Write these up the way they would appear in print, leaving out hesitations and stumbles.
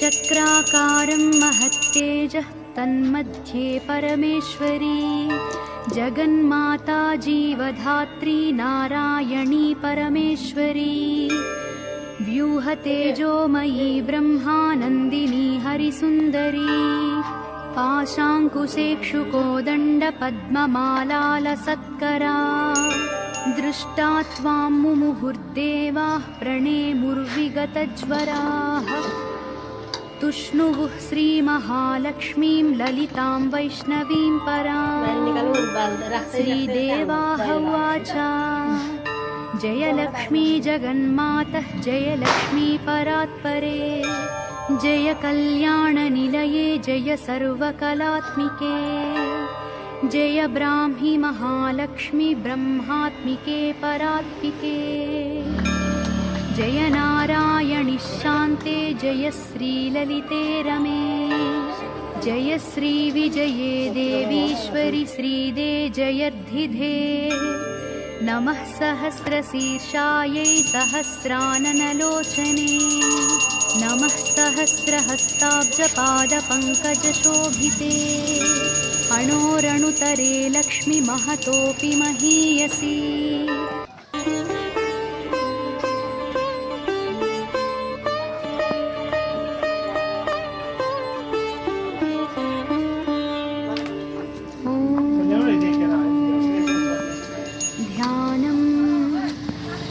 चक्राकारं महत्तेजः तन्मध्ये परमेश्वरी जगन्माता जीवधात्री नारायणी परमेश्वरी व्यूहतेजोमयी ब्रह्मानन्दिनी हरिसुन्दरी पाशाङ्कुशेक्षुकोदण्डपद्ममालालसत्करा दृष्टा त्वां मुमुहुर्देवाः प्रणेमुर्विगतज्वराः तुष्णुः श्रीमहालक्ष्मीं ललितां वैष्णवीं परां श्रीदेवाः उवाच जय लक्ष्मी जगन्मातः जय लक्ष्मी परात्परे जय कल्याणनिलये जय सर्वकलात्मिके जय ब्राह्मी महालक्ष्मी ब्रह्मात्मिके परात्मिके जय नारायणि शान्ते जय श्रीललिते रमे जय श्रीविजये देवीश्वरि श्रीदे जयर्धिधे नमः सहस्रशीर्षायै सहस्राननलोचने नमः सहस्रहस्ताब्जपादपङ्कजशोभिते अणोरणुतरे लक्ष्मी महतोऽपि महीयसी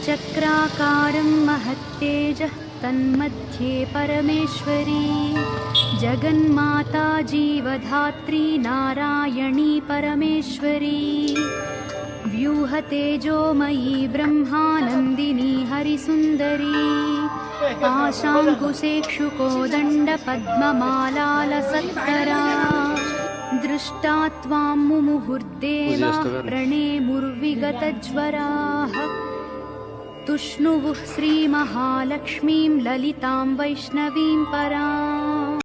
चक्राकारं महत्तेजः तन्मध्ये परमेश्वरी जगन्माता जीवधात्री नारायणी परमेश्वरी व्यूहतेजोमयी ब्रह्मानन्दिनी हरिसुन्दरी पाशाङ्कुशेक्षुकोदण्डपद्ममालालसत्करा दृष्टा त्वां मुमुहुर्देवाः प्रणेमुर्विगतज्वराः तुष्णुवुः श्रीमहालक्ष्मीं ललितां वैष्णवीं परां